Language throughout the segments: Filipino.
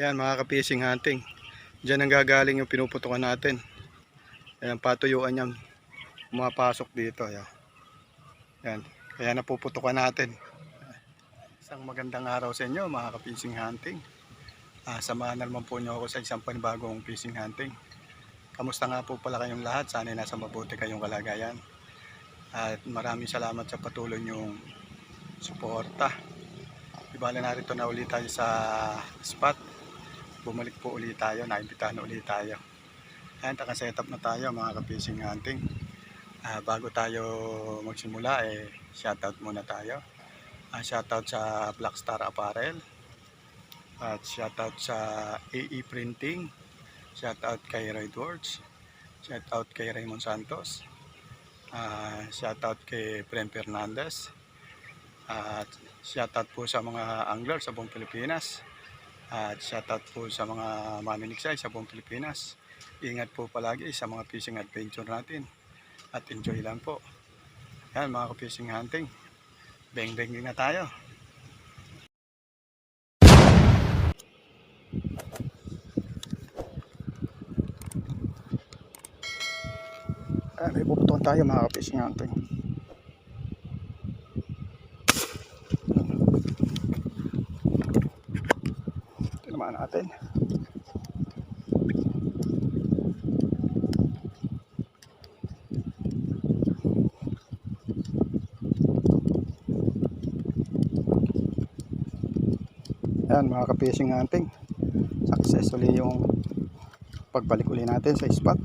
Yan mga ka-fishing hunting. Diyan ang gagaling yung pinuputukan natin. Ayan, patuyuan yan. Pumapasok dito. Ayan. Yan. Kaya napuputukan natin. Isang magandang araw sa inyo mga ka-fishing hunting. Samahan na naman po niyo ako sa isang panibagong fishing hunting. Kamusta nga po pala kayong lahat? Sana nasa mabuti kayong kalagayan. At maraming salamat sa patuloy niyong suporta. Ibala narito na ulit tayo sa spot. Bumalik po ulit tayo, naimbitahan na ulit tayo. Ayan, naka-setup na tayo mga ka-fishing hunting. Bago tayo magsimula, shoutout muna tayo. Shoutout sa Blackstar Apparel. At shoutout sa AE Printing. Shoutout kay Redwords. Shoutout kay Raymond Santos. Shoutout kay Prem Fernandez. At shoutout po sa mga angler sa buong Pilipinas. At shoutout po sa mga maniniksay sa buong Pilipinas. Ingat po palagi sa mga fishing adventure natin. At enjoy lang po. Yan mga ka-fishing hunting. Bang-bang na tayo. May puputukan tayo mga ka-fishing hunting. Tinamaan natin. Ayan mga ka-fishing hunting. Success uli yung pagbalik uli natin sa spot.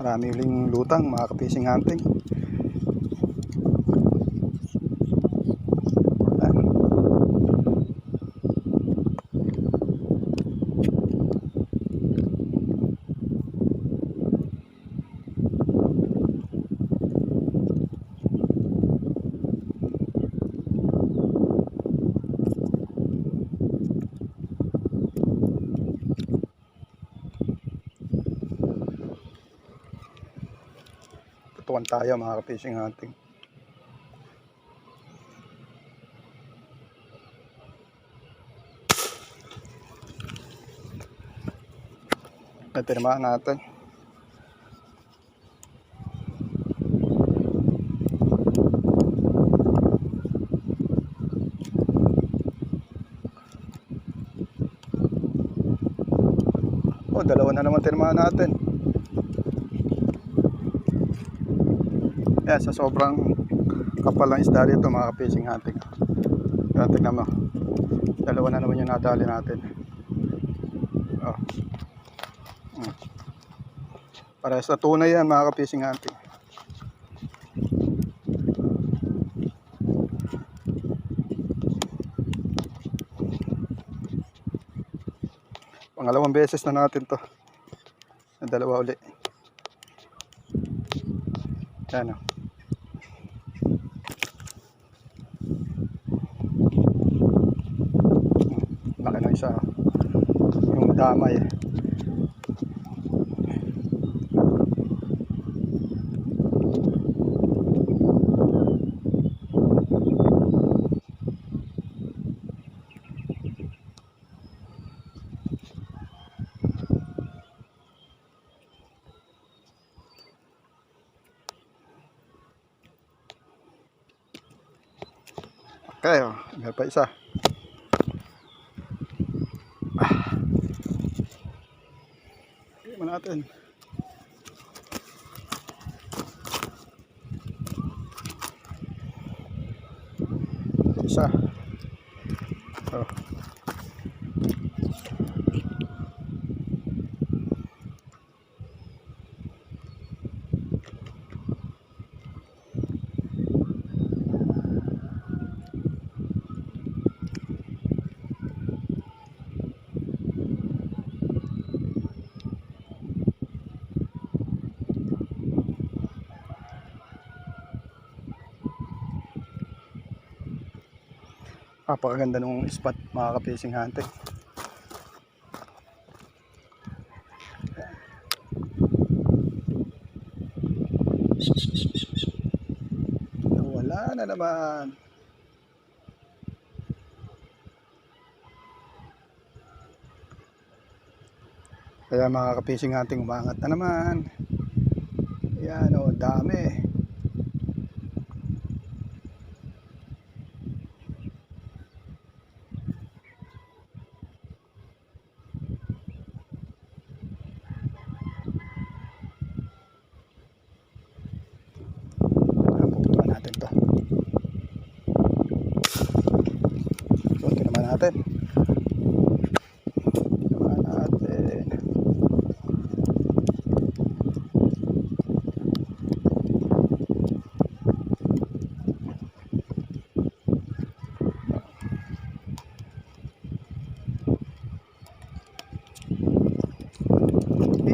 Marami uling lutang mga ka-fishing hunting. Tutukan tayo mga ka-fishing hunting. Natinamaan natin. Dalawa na naman tinamaan natin. Yan, sa sobrang kapal ng isda dito mga ka-fishing hunting. Kaya tignan mo, dalawa na naman yung nadali natin. Parehas na tunay yan mga ka-fishing hunting. Pangalawang beses na natin to. Dalawa uli. Yan o. Laki ng isa. Yung damay. Okay, meron pa isa. Tignan natin. Isa. Napakaganda nung spot mga ka-fishing hunting. Wala na naman. Kaya mga kapising ating umangat na naman. Yan o, dami. Puputukan natin to. Ito naman natin.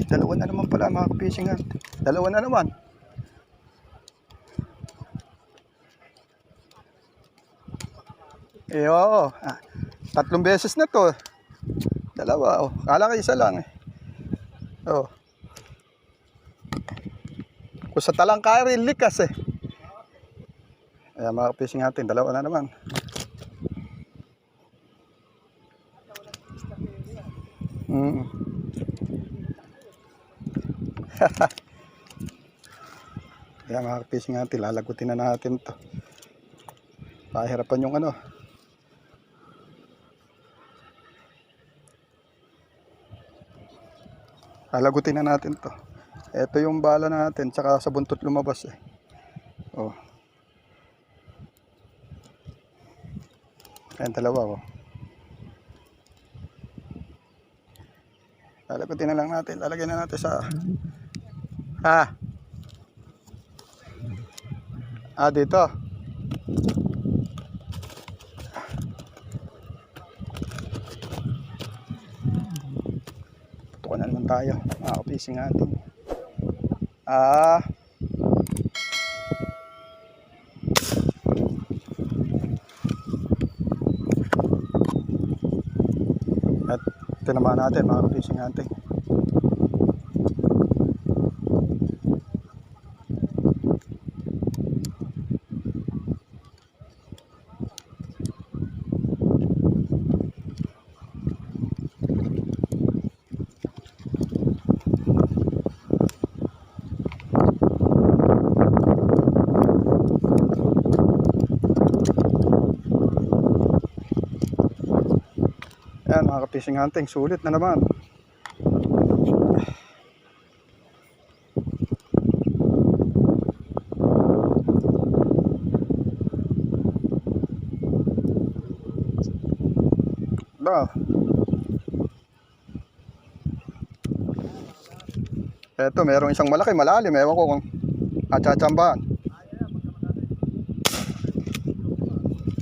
Dalawa na naman pala mga ka-fishing hat. Dalawa na naman. Oo. 3 beses na to. Dalawa. Kala ka isa lang. Kung sa talangkari, likas eh. Ayan mga ka-fishing natin. Dalawa na naman. Kaya mga ka-fishing natin, lalagutin na natin to. Pahirapan yung ano. Lalagutin na natin to. Ito yung bala natin, tsaka sa buntot lumabas eh. Ayan, dalawa. Lalagutin na lang natin. Lalagyan na natin sa dito. Putukan na naman tayo. Mga ka-fishing natin. At tinamaan natin mga ka-fishing natin. Ayan mga ka-fishing hunting, sulit na naman. Eto, merong isang malaki, malalim. Ewan ko kung tsatsambahan.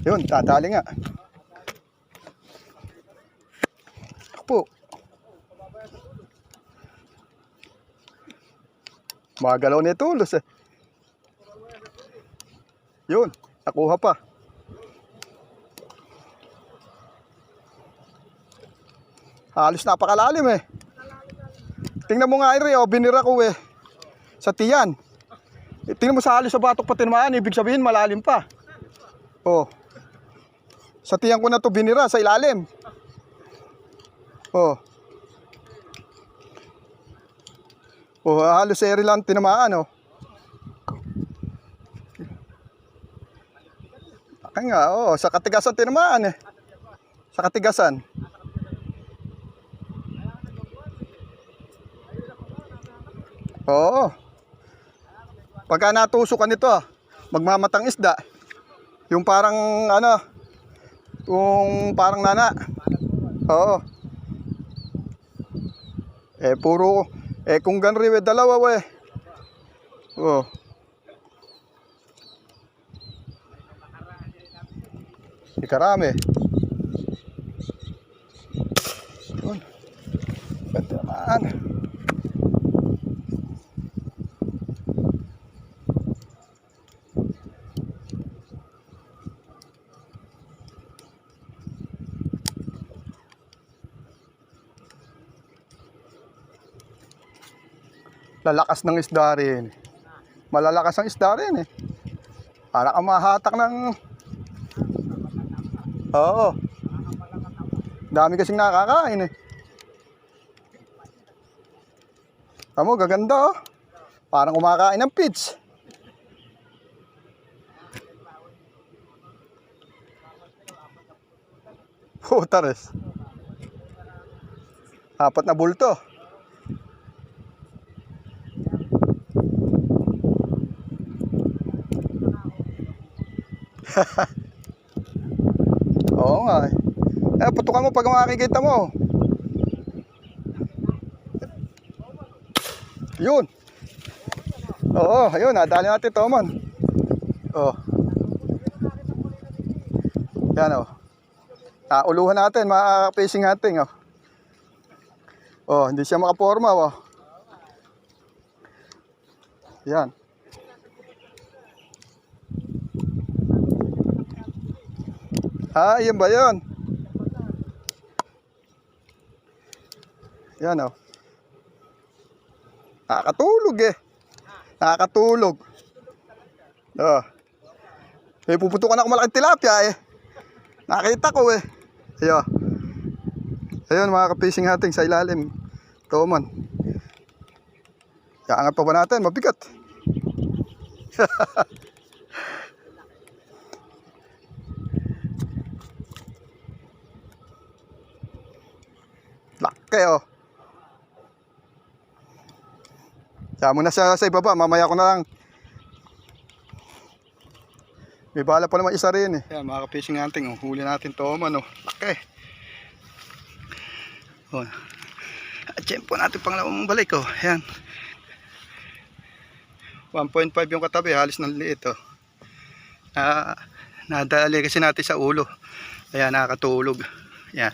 Yun, tatali nga. Po. Magalaw ni tulos eh. Yun, nakuha pa. Halos napakalalim eh. Tingnan mo nga Iri, binira ko eh. Sa tiyan. Tingnan mo sa halos sa batok pa tinamaan, ibig sabihin malalim pa. Sa tiyan ko na to binira sa ilalim. Halos eri lang tinamaan Kaya nga, sa katigasan tinamaan eh. Sa katigasan. Pagka natusukan nito, magmamatang isda. Yung parang yung parang nana. Puro kung ganri dalawa Ikarami. Yun. Ba't naman? Lalakas ng isda rin. Malalakas ang isda rin eh. Para kang mahatak ng... Dami kasing nakakain eh. Tamo, gaganda oh. Parang kumakain ng pits. Tares. 4 na bulto. Oo nga eh. Putukan mo pag makikita mo. Yun. Oo, ayun, nadali natin ito man. Oh. Yan oh. Uluhan natin, mga-fishing natin oh. Oh, hindi siya makaporma oh. Yan. Yun ba yun? Yan oh. Nakakatulog eh. Nakakatulog. Oh. Puputukan ako malaking tilapia eh. Nakita ko eh. Ayun. Ayun mga ka-fishing natin sa ilalim. Ito man. Iangat pa ba natin? Mabigat. Laki oh. Kaya muna siya sa ibaba. Mamaya ko na lang. May bala pa naman isa rin eh. Yan mga ka-fishing natin. Huli natin ito man oh. Laki. Oh. At tiyempo natin pangalawang balik oh. Yan. 1.5 yung katabi. Halos ng liit oh. Nadali kasi natin sa ulo. Kaya nakakatulog. Yan.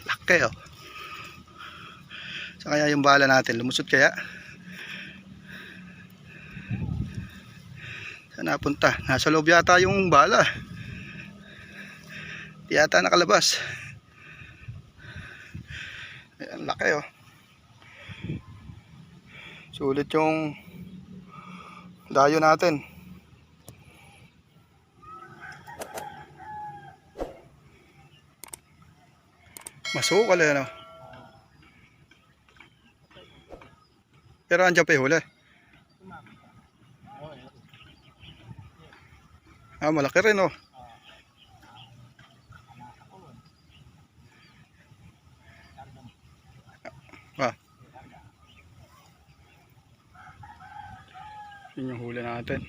Laki oh. So kaya yung bala natin. Lumusot kaya. Saan napunta? Nasa loob yata yung bala. Di yata nakalabas. Ayan, laki oh. Sulit yung dayo natin. Masukal eh no. Pero andyan pa yung huli. Malaki rin oh. Yun yung huli natin.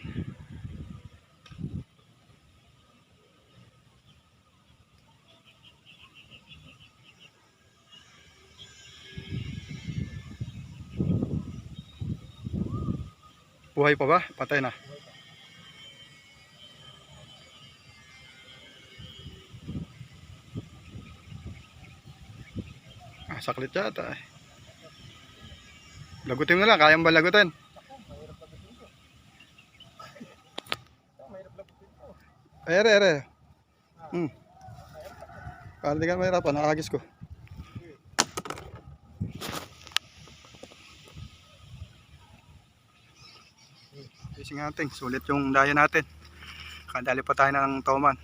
Buhay pa ba? Patay na. Saklit yata eh. Lagutin mo lang, kayang ba lagutin? Ere. Para di ka mahirapan, nakagis ko. Fishing natin, sulit yung daya natin. Kadali pa tayo ng toman.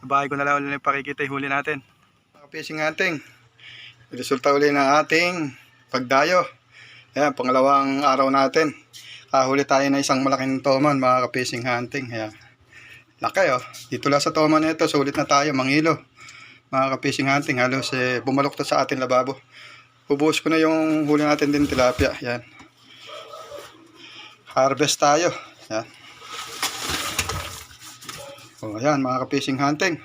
Sa bahay ko na lang ulit pakikita yung huli natin. Fishing natin. Resulta uli ng ating pagdayo. Ayan, pangalawang araw natin. Huli tayo na isang malaking toman, mga ka-fishing hunting. Ayan. Laki oh. Dito lang sa toman na ito, sulit na tayo, mangilo. Mga ka-fishing hunting, halos bumalok to sa ating lababo. Bubuhos ko na yung huli natin din tilapia. Ayan. Harvest tayo. Ayan. O ayan, mga ka-fishing hunting.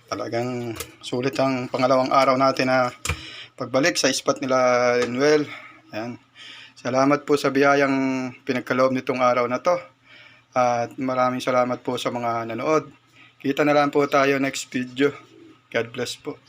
Talagang sulit ang pangalawang araw natin na pagbalik sa spot nila Linuel. Ayan. Salamat po sa biyayang pinagkaloob nitong araw na to. At maraming salamat po sa mga nanood. Kita na lang po tayo next video. God bless po.